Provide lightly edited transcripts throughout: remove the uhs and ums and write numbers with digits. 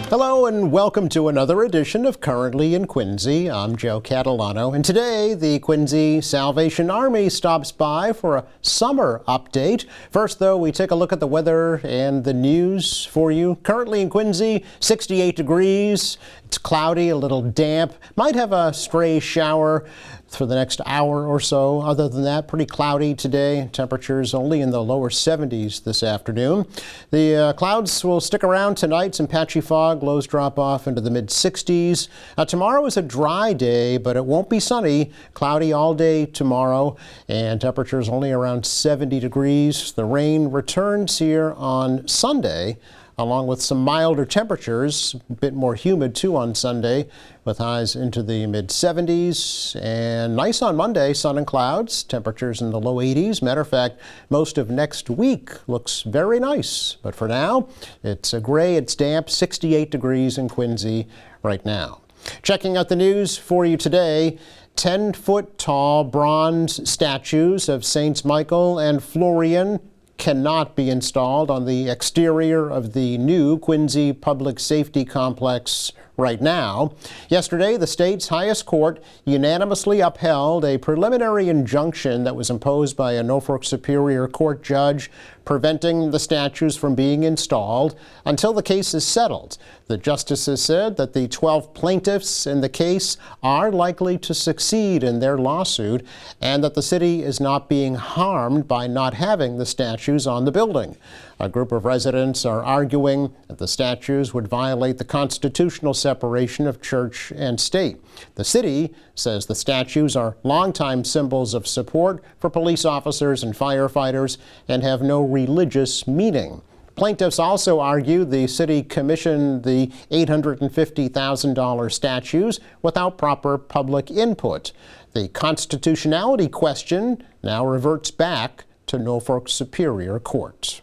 Hello and welcome to another edition of Currently in Quincy. I'm Joe Catalano, and today the Quincy Salvation Army stops by for a summer update. First, though, we take a look at the weather and the news for you. Currently in Quincy, 68 degrees. It's cloudy, a little damp. Might have a stray shower for the next hour or so. Other than that, pretty cloudy today. Temperatures only in the lower 70s this afternoon. The clouds will stick around tonight. Some patchy fog. Lows drop off into the mid-60s. Tomorrow is a dry day, but it won't be sunny. Cloudy all day tomorrow, and temperatures only around 70 degrees. The rain returns here on Sunday, along with some milder temperatures, a bit more humid too on Sunday, with highs into the mid-70s. And nice on Monday, sun and clouds, temperatures in the low 80s. Matter of fact, most of next week looks very nice. But for now, it's gray, it's damp, 68 degrees in Quincy right now. Checking out the news for you today. 10-foot tall bronze statues of Saints Michael and Florian cannot be installed on the exterior of the new Quincy Public Safety Complex right now. Yesterday, the state's highest court unanimously upheld a preliminary injunction that was imposed by a Norfolk Superior Court judge preventing the statues from being installed until the case is settled. The justices said that the 12 plaintiffs in the case are likely to succeed in their lawsuit and that the city is not being harmed by not having the statues on the building. A group of residents are arguing that the statues would violate the constitutional separation of church and state. The city says the statues are longtime symbols of support for police officers and firefighters and have no religious meaning. Plaintiffs also argue the city commissioned the $850,000 statues without proper public input. The constitutionality question now reverts back to Norfolk Superior Court.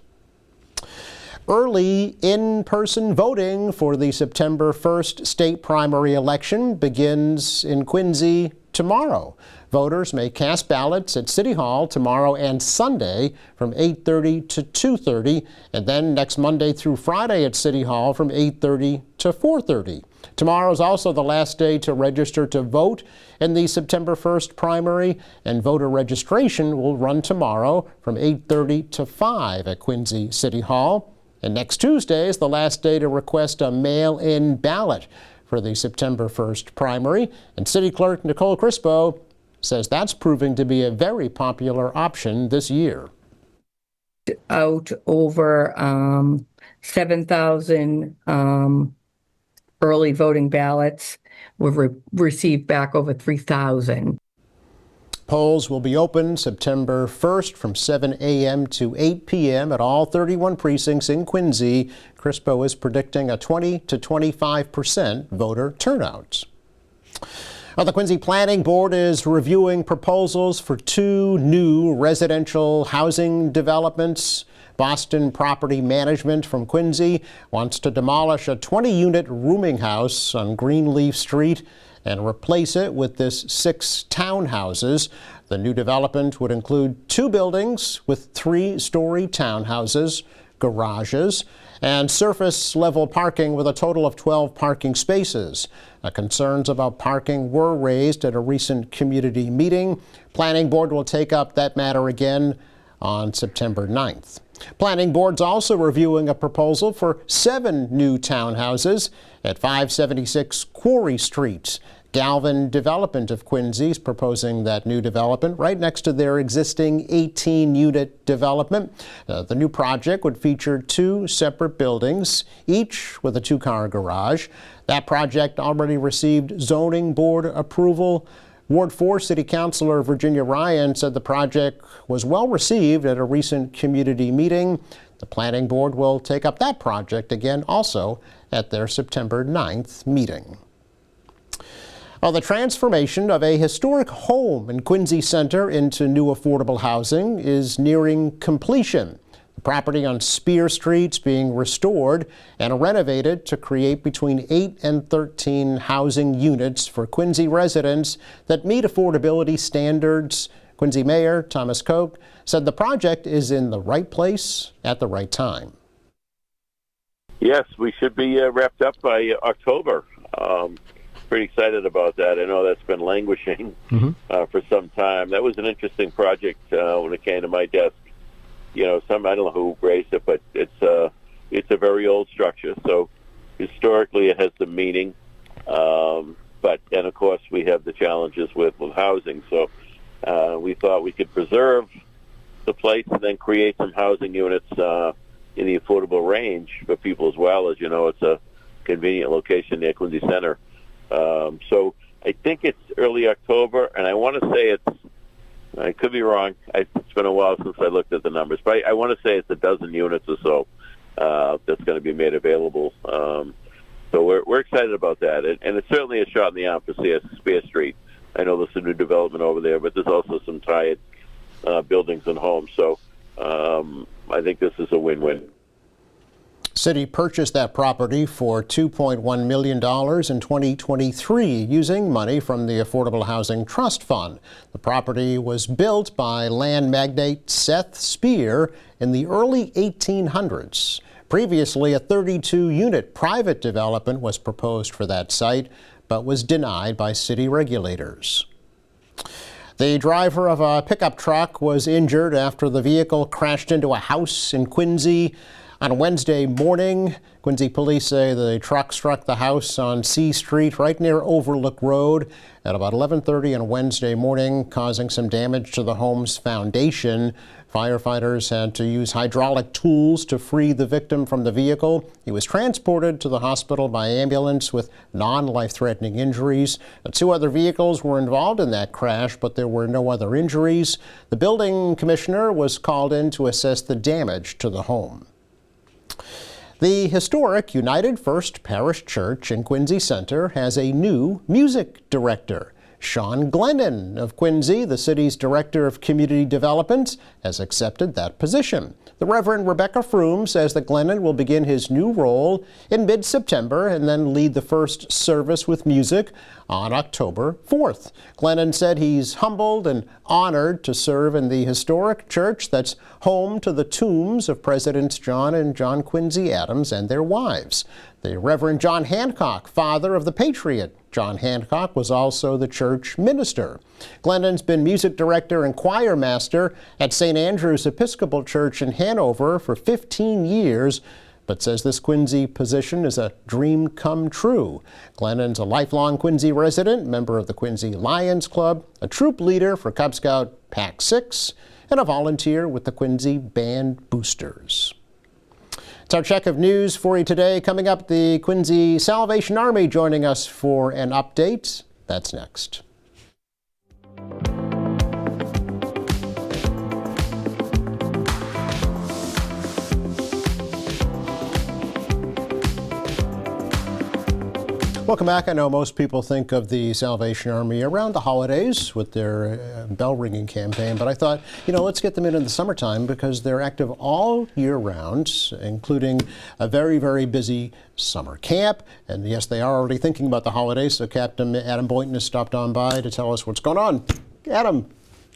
Early in-person voting for the September 1st state primary election begins in Quincy tomorrow. Voters may cast ballots at City Hall tomorrow and Sunday from 8:30 to 2:30, and then next Monday through Friday at City Hall from 8:30 to 4:30. Tomorrow is also the last day to register to vote in the September 1st primary, and voter registration will run tomorrow from 8:30 to 5 at Quincy City Hall. And next Tuesday is the last day to request a mail-in ballot for the September 1st primary. And City Clerk Nicole Crispo says that's proving to be a very popular option this year. Out over 7,000 early voting ballots. We've received back over 3,000. Polls will be open September 1st from 7 a.m. to 8 p.m. at all 31 precincts in Quincy. Crispo is predicting a 20 to 25% voter turnout. Now, the Quincy Planning Board is reviewing proposals for 2 new residential housing developments. Boston Property Management from Quincy wants to demolish a 20-unit rooming house on Greenleaf Street and replace it with this 6 townhouses. The new development would include 2 buildings with 3-story townhouses, garages, and surface-level parking with a total of 12 parking spaces. Concerns about parking were raised at a recent community meeting. Planning Board will take up that matter again on September 9th. Planning Board's also reviewing a proposal for 7 new townhouses at 576 Quarry Street. Galvin Development of Quincy is proposing that new development right next to their existing 18-unit development. The new project would feature 2 separate buildings, each with a 2-car garage. That project already received zoning board approval. Ward 4 City Councilor Virginia Ryan said the project was well received at a recent community meeting. The Planning Board will take up that project again also at their September 9th meeting. Well, the transformation of a historic home in Quincy Center into new affordable housing is nearing completion. The property on Spear Street is being restored and renovated to create between 8 and 13 housing units for Quincy residents that meet affordability standards. Quincy Mayor Thomas Koch said the project is in the right place at the right time. Yes, we should be wrapped up by October. Pretty excited about that. I know that's been languishing for some time. That was an interesting project when it came to my desk. You know, I don't know who raised it, but it's a very old structure. So historically, it has some meaning. And of course, we have the challenges with housing. So we thought we could preserve the place and then create some housing units in the affordable range for people as well. As you know, it's a convenient location near Quincy Center. So I think it's early October, and I want to say I could be wrong. It's been a while since I looked at the numbers, but I want to say it's a dozen units or so that's going to be made available. So we're excited about that, and it's certainly a shot in the arm for Spear Street. I know there's a new development over there, but there's also some tired buildings and homes. So I think this is a win-win. City purchased that property for $2.1 million in 2023 using money from the Affordable Housing Trust Fund. The property was built by land magnate Seth Spear in the early 1800s. Previously, a 32-unit private development was proposed for that site, but was denied by city regulators. The driver of a pickup truck was injured after the vehicle crashed into a house in Quincy on Wednesday morning. Quincy police say the truck struck the house on C Street right near Overlook Road at about 11:30 on Wednesday morning, causing some damage to the home's foundation. Firefighters had to use hydraulic tools to free the victim from the vehicle. He was transported to the hospital by ambulance with non-life-threatening injuries. 2 other vehicles were involved in that crash, but there were no other injuries. The building commissioner was called in to assess the damage to the home. The historic United First Parish Church in Quincy Center has a new music director. Sean Glennon of Quincy, the city's Director of Community Development, has accepted that position. The Reverend Rebecca Froome says that Glennon will begin his new role in mid-September and then lead the first service with music on October 4th. Glennon said he's humbled and honored to serve in the historic church that's home to the tombs of Presidents John and John Quincy Adams and their wives. The Reverend John Hancock, father of the patriot John Hancock, was also the church minister. Glennon's been music director and choir master at St. Andrew's Episcopal Church in Hanover for 15 years, but says this Quincy position is a dream come true. Glennon's a lifelong Quincy resident, member of the Quincy Lions Club, a troop leader for Cub Scout Pac 6, and a volunteer with the Quincy Band Boosters. It's our check of news for you today. Coming up, the Quincy Salvation Army joining us for an update. That's next. Welcome back. I know most people think of the Salvation Army around the holidays with their bell ringing campaign, but I thought, let's get them in the summertime because they're active all year round, including a very, very busy summer camp. And yes, they are already thinking about the holidays, so Captain Adam Boynton has stopped on by to tell us what's going on. Adam.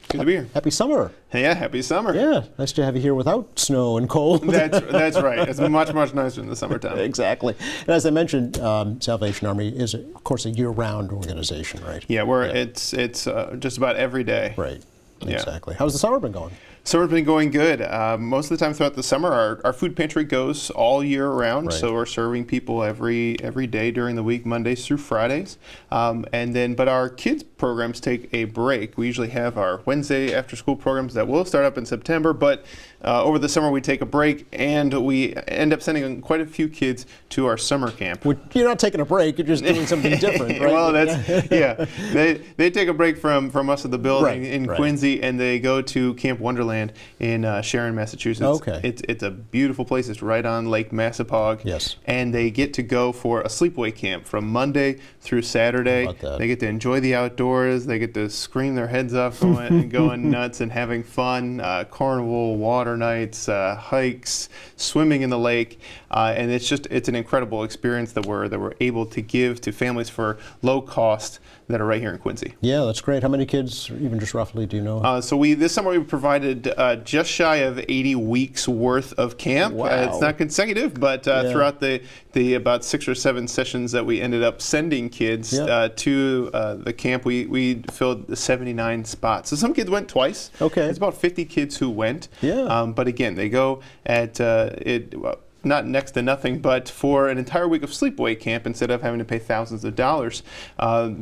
Good to be here. Happy summer. Yeah, happy summer. Yeah, nice to have you here without snow and cold. That's right. It's much, much nicer in the summertime. Exactly. And as I mentioned, Salvation Army is, of course, a year-round organization, right? Yeah, it's just about every day. Right. Yeah. Exactly. How's the summer been going? Summer's been going good. Most of the time throughout the summer, our food pantry goes all year round. Right. So we're serving people every day during the week, Mondays through Fridays. But our kids programs take a break. We usually have our Wednesday after school programs that will start up in September, but over the summer we take a break and we end up sending quite a few kids to our summer camp. You're not taking a break, you're just doing something different, right? Well, they take a break from us at the building in Quincy, and they go to Camp Wonderland in Sharon, Massachusetts. Okay. It's a beautiful place. It's right on Lake Massapog. Yes. And they get to go for a sleepaway camp from Monday through Saturday. How about that? They get to enjoy the outdoors. They get to scream their heads off going nuts and having fun. Carnival, water nights, hikes, swimming in the lake. and it's an incredible experience that we're able to give to families for low cost that are right here in Quincy. Yeah, that's great. How many kids, even just roughly, do you know? So this summer we provided just shy of 80 weeks worth of camp. Wow. It's not consecutive, but throughout the about 6 or 7 sessions that we ended up sending kids to the camp, we filled the 79 spots. So some kids went twice. Okay. It's about 50 kids who went. Yeah. But again, they go at not next to nothing, but for an entire week of sleepaway camp, instead of having to pay thousands of dollars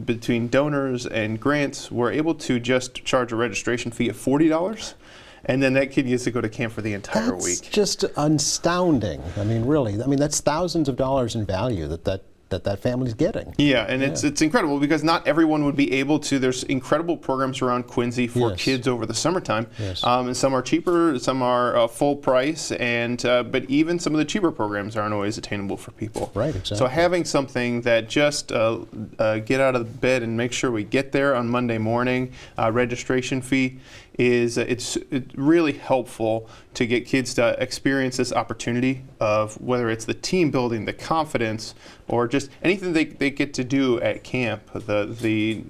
between donors and grants, we're able to just charge a registration fee of $40. And then that kid gets to go to camp for the entire week. That's just astounding. I mean, really. I mean, that's thousands of dollars in value that family's getting. Yeah, and it's incredible because not everyone would be able to. There's incredible programs around Quincy for kids over the summertime, and some are cheaper, some are full price, and but even some of the cheaper programs aren't always attainable for people. Right, exactly. So having something that just get out of bed and make sure we get there on Monday morning, registration fee, it's really helpful to get kids to experience this opportunity of whether it's the team building, the confidence, or just anything they get to do at camp, the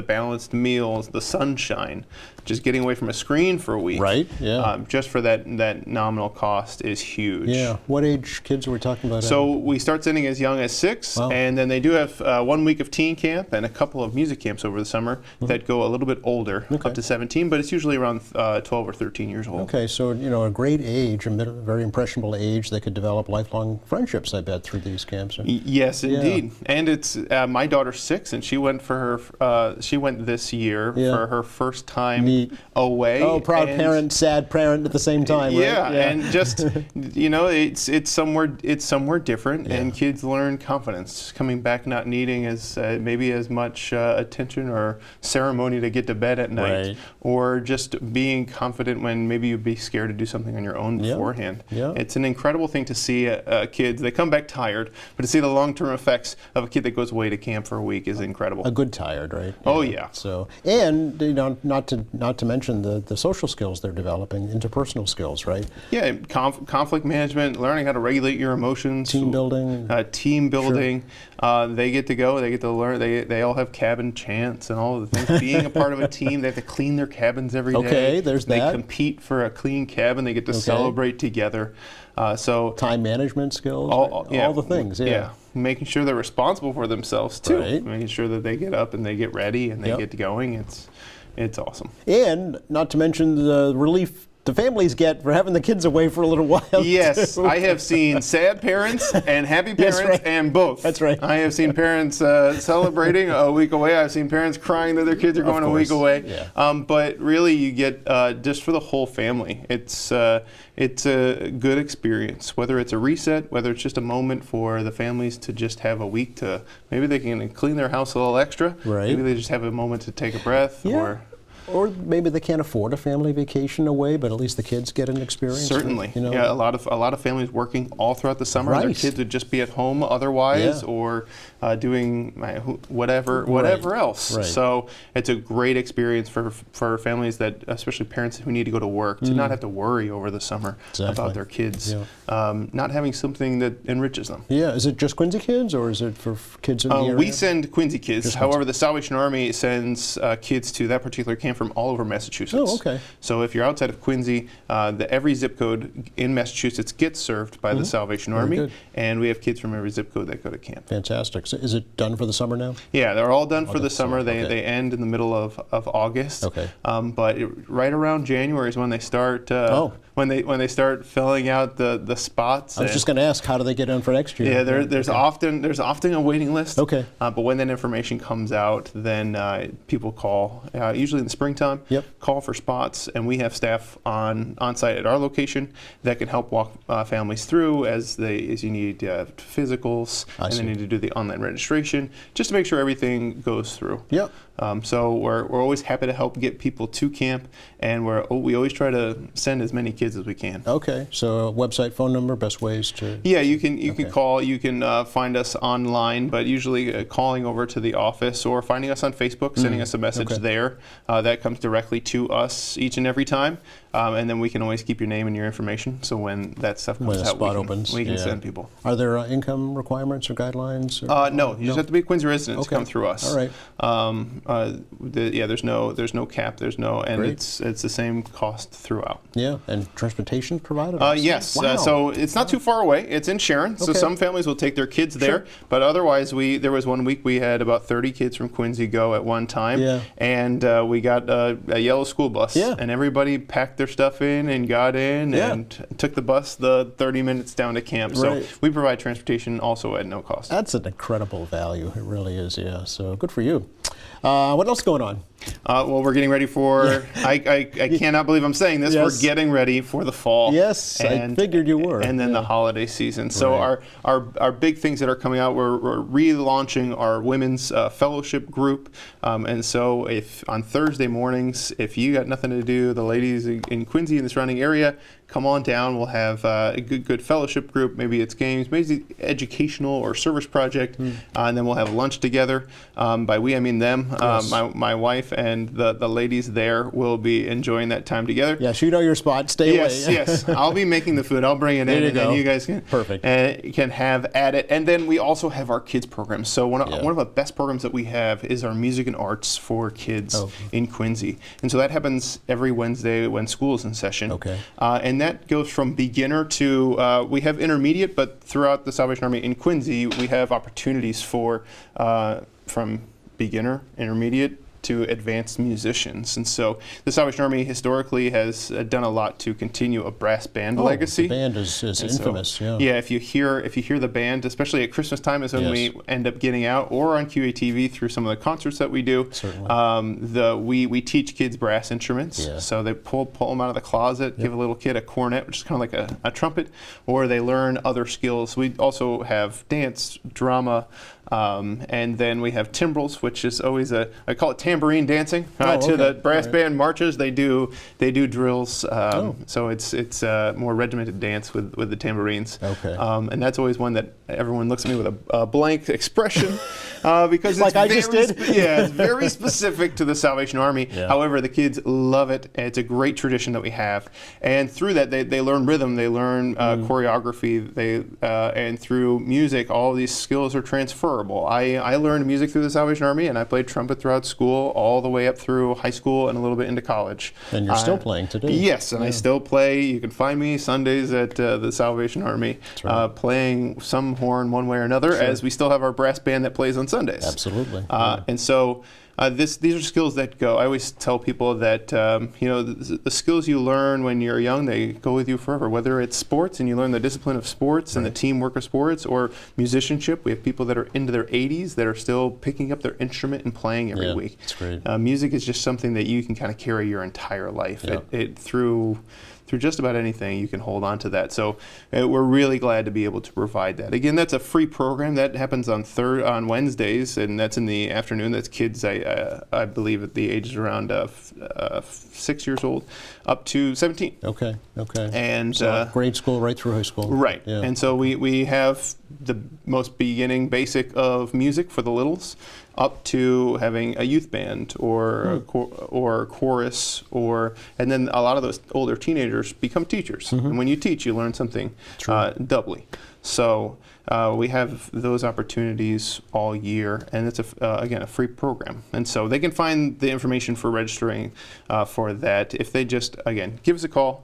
balanced meals, the sunshine, just getting away from a screen for a week. Right, yeah. Just for that nominal cost is huge. Yeah. What age kids are we talking about? So we start sending as young as 6, and then they do have 1 week of teen camp and a couple of music camps over the summer that go a little bit older, up to 17, but it's usually around 12 or 13 years old. Okay, so a great age, a very impressionable age, they could develop lifelong friendships, I bet, through these camps. Yes, indeed. And it's my daughter's 6, and she went for her. She went this year for her first time away. Oh, proud parent, sad parent at the same time. Yeah, right? and just it's somewhere different, and kids learn confidence. Coming back, not needing maybe as much attention or ceremony to get to bed at night, or just being confident when maybe you'd be scared to do something on your own beforehand. Yeah. It's an incredible thing to see kids. They come back tired, but to see the long-term effects of a kid that goes away to camp for a week is incredible. A good tired, right? Oh yeah. So, and not to mention the social skills they're developing, interpersonal skills, right? Yeah, conflict management, learning how to regulate your emotions, team building. Sure. They get to go. They get to learn. They all have cabin chants and all of the things. Being a part of a team, they have to clean their cabins every day. Okay, there's that. They compete for a clean cabin. They get to celebrate together. So time management skills, all the things. Yeah. Making sure they're responsible for themselves too. Right. Making sure that they get up and they get ready and they get going. It's awesome. And not to mention the relief the families get for having the kids away for a little while. Yes, too. I have seen sad parents and happy parents and both. That's right. I have seen parents celebrating a week away. I've seen parents crying that their kids are going a week away. Yeah. But really, you get just for the whole family. It's a good experience, whether it's a reset, whether it's just a moment for the families to just have a week to, maybe they can clean their house a little extra. Right. Maybe they just have a moment to take a breath. Or maybe they can't afford a family vacation away, but at least the kids get an experience. Certainly, yeah. A lot of families working all throughout the summer. Right. Their kids would just be at home otherwise, or doing whatever else. Right. So it's a great experience for families that, especially parents who need to go to work, to not have to worry over the summer about their kids, not having something that enriches them. Yeah. Is it just Quincy kids, or is it for kids in the area? We send Quincy kids. However, the Salvation Army sends kids to that particular camp from all over Massachusetts. Oh, okay. So if you're outside of Quincy, every zip code in Massachusetts gets served by the Salvation Army, and we have kids from every zip code that go to camp. Fantastic. So is it done for the summer now? Yeah, they're all done for the summer. They end in the middle of August. Okay. But right around January is when they start. When they start filling out the spots. I was just going to ask, how do they get in for next year? Yeah, there's often a waiting list. Okay. But when that information comes out, then people call. Usually in the springtime. Call for spots, and we have staff on site at our location that can help walk families through as you need physicals, and they need to do the online registration, just to make sure everything goes through. Yep. So we're always happy to help get people to camp, and we always try to send as many kids as we can. Okay. So website, phone number, best ways to. Yeah, you can call. You can find us online, but usually calling over to the office or finding us on Facebook, sending us a message there. that comes directly to us each and every time. And then we can always keep your name and your information. So when that stuff comes When the out, spot opens, we can send people. Are there income requirements or guidelines? Or? No, you just have to be a Quincy resident to come through us. All right. There's no cap. There's no, and Great. it's the same cost throughout. Yeah, and transportation provided? Yes. Wow. So it's not too far away. It's in Sharon. So Okay. some families will take their kids there. But otherwise, there was one week we had about 30 kids from Quincy go at one time. Yeah. And we got a yellow school bus. Yeah. And everybody packed their stuff in and got in and took the bus the 30 minutes down to camp. Right. So we provide transportation also at no cost. That's an incredible value. It really is, yeah. So good for you. What else going on? Well, we're getting ready for, I cannot believe I'm saying this, Yes. we're getting ready for the fall. Yes, I figured you were. And then the holiday season. So Right. our big things that are coming out, we're relaunching our women's fellowship group. And so if on Thursday mornings, if you got nothing to do, the ladies in Quincy and the surrounding area, come on down. We'll have a good fellowship group. Maybe it's games, maybe it's educational or service project. And then we'll have lunch together. By we, I mean them. Yes. My wife and the ladies there will be enjoying that time together. Yes, you know your spot. Stay Yes, away. yes. I'll be making the food. I'll bring it There in, you and go. then you guys can can have at it. And then we also have our kids program. So one of the best programs that we have is our music and arts for kids in Quincy. And so that happens every Wednesday when school is in session. Okay. And that goes from beginner to we have intermediate, but throughout the Salvation Army in Quincy, we have opportunities for from beginner, intermediate, to advanced musicians. And so the Salvation Army historically has done a lot to continue a brass band legacy. The band is infamous. So, if you hear the band, especially at Christmas time is when we end up getting out, or on QATV through some of the concerts that we do. Certainly. We teach kids brass instruments. Yeah. So they pull them out of the closet, give a little kid a cornet, which is kind of like a trumpet, or they learn other skills. We also have dance, drama, and then we have timbrels, which is always I call it tambourine dancing. To the brass band marches, they do drills. So it's more regimented dance with the tambourines. Okay. And that's always one that everyone looks at me with a blank expression because Like I just did? It's very specific to the Salvation Army. Yeah. However, the kids love it. It's a great tradition that we have, and through that they learn rhythm, they learn choreography, and through music, all these skills are transferable. I learned music through the Salvation Army, and I played trumpet throughout school, all the way up through high school and a little bit into college. And you're still playing today. Yes, and I still play. You can find me Sundays at the Salvation Army, playing some horn one way or another, as we still have our brass band that plays on Sundays. Absolutely. And so these are skills that go. I always tell people that the skills you learn when you're young, they go with you forever. Whether it's sports and you learn the discipline of sports and the teamwork of sports, or musicianship. We have people that are into their 80s that are still picking up their instrument and playing every week. That's great. Music is just something that you can kind of carry your entire life. Yeah. Through just about anything, you can hold on to that. So we're really glad to be able to provide that. Again, that's a free program that happens on Wednesdays, and that's in the afternoon. That's kids, I believe, at the ages around 6 years old, up to 17. Okay. And So grade school right through high school. right. Yeah. And so we have the most beginning basic of music for the littles, up to having a youth band or chorus, and then a lot of those older teenagers become teachers. And when you teach, you learn something doubly. So we have those opportunities all year, and it's again a free program. And so they can find the information for registering for that if they just give us a call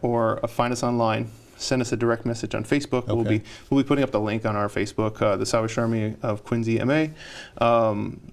or find us online. Send us a direct message on Facebook. Okay. We'll be putting up the link on our Facebook, the Salvation Army of Quincy MA,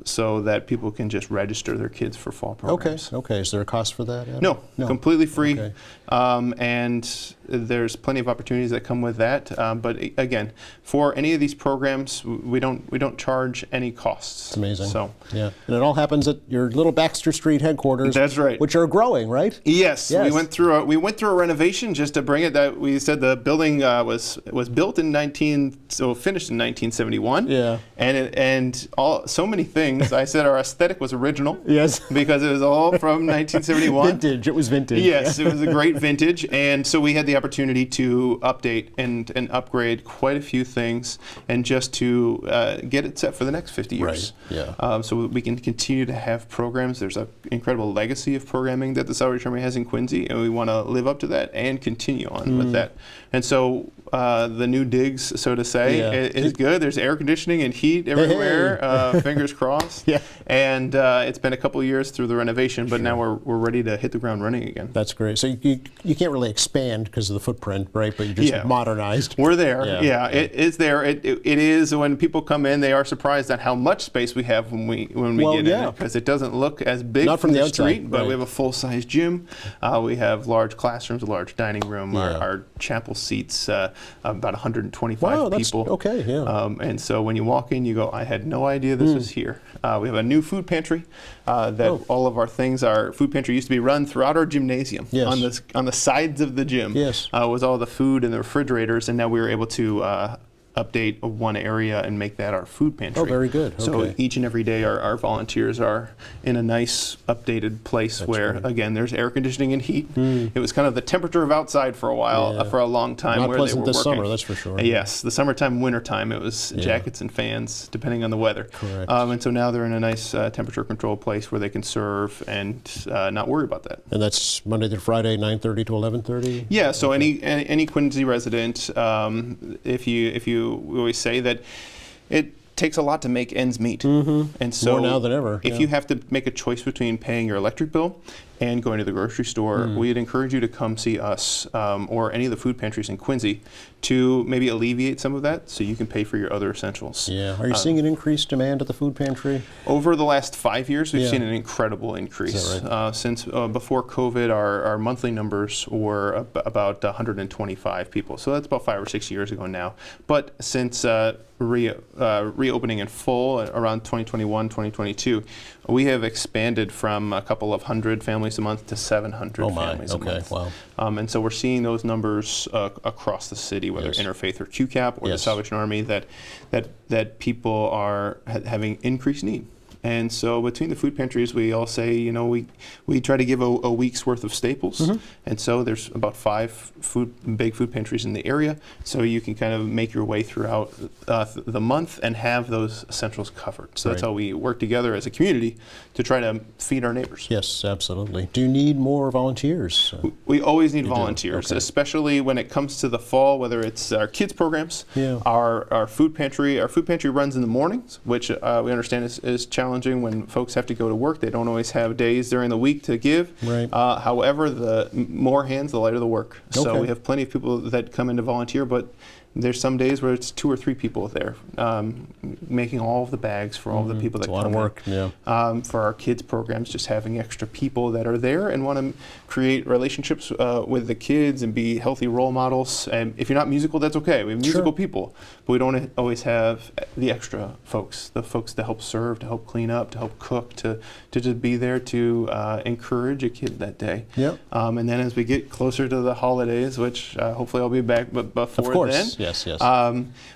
so that people can just register their kids for fall programs. Okay. Is there a cost for that, Adam? No, completely free. Okay. And there's plenty of opportunities that come with that. But again, for any of these programs, we don't charge any costs. It's amazing. So yeah, and it all happens at your little Baxter Street headquarters. That's right. Which are growing, right? Yes. We went through a renovation just to bring it. That we said the building was built in finished in 1971. Yeah. And so many things. I said our aesthetic was original. Yes. Because it was all from 1971. Vintage. It was vintage. Yes, it was a great vintage, and so we had the opportunity to update and upgrade quite a few things, and just to get it set for the next 50 years. Right. Yeah. So we can continue to have programs. There's an incredible legacy of programming that the Salvation Army has in Quincy, and we want to live up to that and continue on with that. And so the new digs, so to say, is good. There's air conditioning and heat everywhere. Fingers crossed. Yeah. And it's been a couple of years through the renovation, but now we're ready to hit the ground running again. That's great. So you can't really expand because of the footprint, right? But you just modernized. We're there. It is there. It is, when people come in, they are surprised at how much space we have when we get in, because it doesn't look as big from the street, but we have a full-size gym. We have large classrooms, a large dining room. Our chapel seats about 125 people. Okay, yeah. And so when you walk in, you go, I had no idea this was here. We have a new food pantry that all of our things, our food pantry used to be run throughout our gymnasium on the sides of the gym was all the food and the refrigerators, and now we were able to update one area and make that our food pantry. Oh, very good. Okay. So each and every day our volunteers are in a nice updated place where, again, there's air conditioning and heat. It was kind of the temperature of outside for a while, for a long time. Not where pleasant they were this working. summer, that's for sure. Yes, the summertime, wintertime, it was jackets and fans, depending on the weather. Correct. And so now they're in a nice temperature controlled place where they can serve and not worry about that. And that's Monday through Friday, 9:30 to 11:30? Yeah, so any Quincy resident, we always say that it takes a lot to make ends meet. And so more now than ever. If you have to make a choice between paying your electric bill and going to the grocery store, we'd encourage you to come see us or any of the food pantries in Quincy to maybe alleviate some of that so you can pay for your other essentials. Yeah. Are you seeing an increased demand at the food pantry? Over the last 5 years, we've seen an incredible increase. Is that right? Since before COVID, our monthly numbers were about 125 people. So that's about 5 or 6 years ago now. But since reopening in full around 2021, 2022, we have expanded from a couple of hundred families a month to 700 families a month. Wow. And so we're seeing those numbers across the city, whether Interfaith or QCAP or the Salvation Army, that people are having increased need. And so between the food pantries, we all say, we try to give a week's worth of staples. And so there's about 5 big food pantries in the area. So you can kind of make your way throughout the month and have those essentials covered. So that's how we work together as a community to try to feed our neighbors. Yes, absolutely. Do you need more volunteers? We always need volunteers, especially when it comes to the fall, whether it's our kids programs, our food pantry. Our food pantry runs in the mornings, which we understand is challenging when folks have to go to work. They don't always have days during the week to give. Right. However, the more hands, the lighter the work. So we have plenty of people that come in to volunteer, but there's some days where it's 2 or 3 people there making all of the bags for all the people that come in. It's a lot of work, For our kids programs, just having extra people that are there and want to create relationships with the kids and be healthy role models. And if you're not musical, that's okay. We have musical people, but we don't always have the extra folks, the folks to help serve, to help clean up, to help cook, to just be there to encourage a kid that day. And then as we get closer to the holidays, which hopefully I'll be back before then. Yes.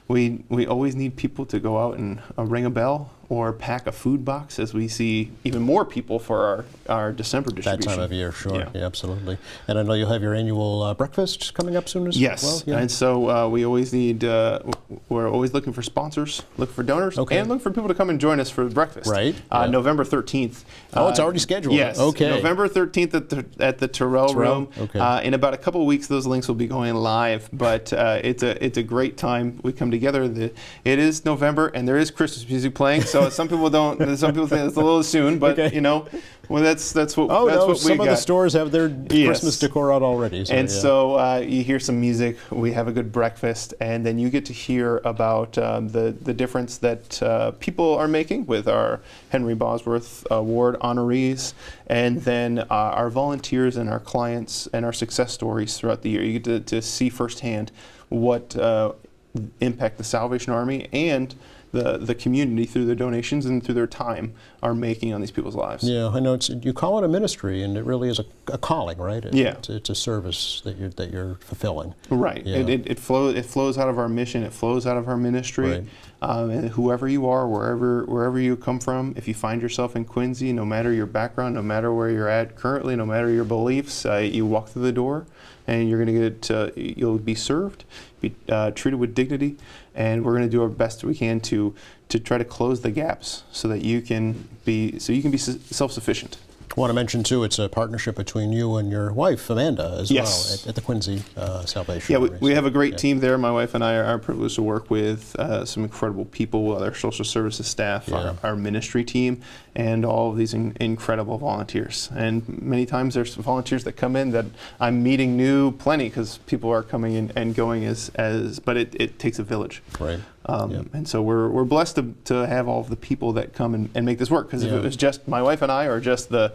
We always need people to go out and ring a bell or pack a food box as we see even more people for our December distribution. That time of year, sure. Yeah, absolutely. And I know you'll have your annual breakfast coming up soon as well. Yes, and so we always need, we're always looking for sponsors, looking for donors, and looking for people to come and join us for breakfast. Right. November 13th. It's already scheduled. Yes. Okay. November 13th at the Terrell Room. Okay. In about a couple of weeks, those links will be going live, but it's a great time. We come together. It is November, and there is Christmas music playing, so some people think it's a little soon, but that's what we some got. of the stores have their Christmas decor out already. So, so you hear some music, we have a good breakfast, and then you get to hear about the difference that people are making with our Henry Bosworth Award honorees, and then our volunteers and our clients and our success stories throughout the year. You get to see firsthand what impact the Salvation Army and the community through their donations and through their time are making on these people's lives. Yeah, I know you call it a ministry, and it really is a calling, right? Yeah. It's a service that you're fulfilling. Right. Yeah. It flows out of our mission. It flows out of our ministry. Right. And whoever you are, wherever you come from, if you find yourself in Quincy, no matter your background, no matter where you're at currently, no matter your beliefs, you walk through the door, and you're going to you'll be served, be treated with dignity, and we're going to do our best we can to try to close the gaps so that you can be self-sufficient. I want to mention, too, it's a partnership between you and your wife, Amanda, as Yes. well, at the Quincy Salvation Yeah, Army. we have a great team there. My wife and I are privileged to work with some incredible people, our social services staff, Yeah. our ministry team, and all of these incredible volunteers. And many times there's volunteers that come in that I'm meeting new plenty because people are coming in and going but it takes a village. Right. And so we're blessed to have all of the people that come and make this work. Because if Yeah. it was just my wife and I, or just the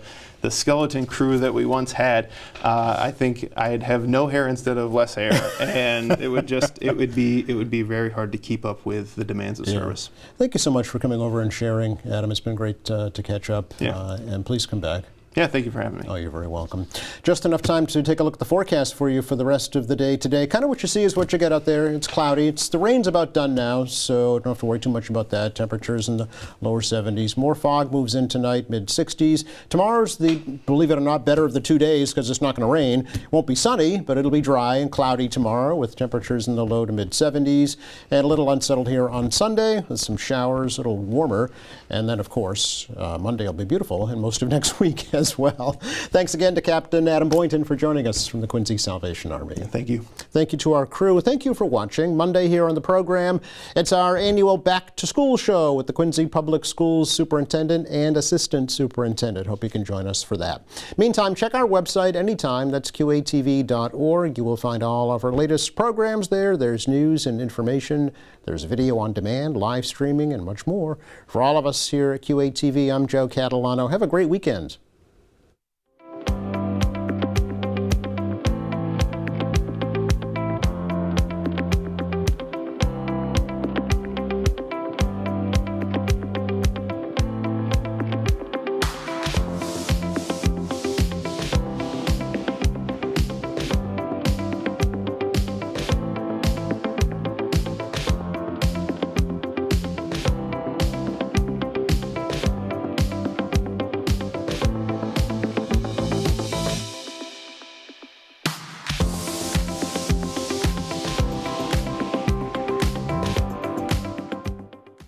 skeleton crew that we once had, I think I'd have no hair instead of less hair, and it would be very hard to keep up with the demands of service. Thank you so much for coming over and sharing, Adam. It's been great to catch up. Yeah. And please come back. Yeah, thank you for having me. Oh, you're very welcome. Just enough time to take a look at the forecast for you for the rest of the day today. Kind of what you see is what you get out there. It's cloudy. The rain's about done now, so don't have to worry too much about that. Temperatures in the lower 70s. More fog moves in tonight, mid-60s. Tomorrow's the, believe it or not, better of the 2 days because it's not going to rain. It won't be sunny, but it'll be dry and cloudy tomorrow with temperatures in the low to mid-70s. And a little unsettled here on Sunday with some showers. A little warmer. And then, of course, Monday will be beautiful, and most of next week as well. Thanks again to Captain Adam Boynton for joining us from the Quincy Salvation Army. Thank you. Thank you to our crew. Thank you for watching. Monday here on the program, it's our annual Back to School show with the Quincy Public Schools Superintendent and Assistant Superintendent. Hope you can join us for that. Meantime, check our website anytime. That's qatv.org. You will find all of our latest programs there. There's news and information. There's video on demand, live streaming, and much more. For all of us here at QATV, I'm Joe Catalano. Have a great weekend.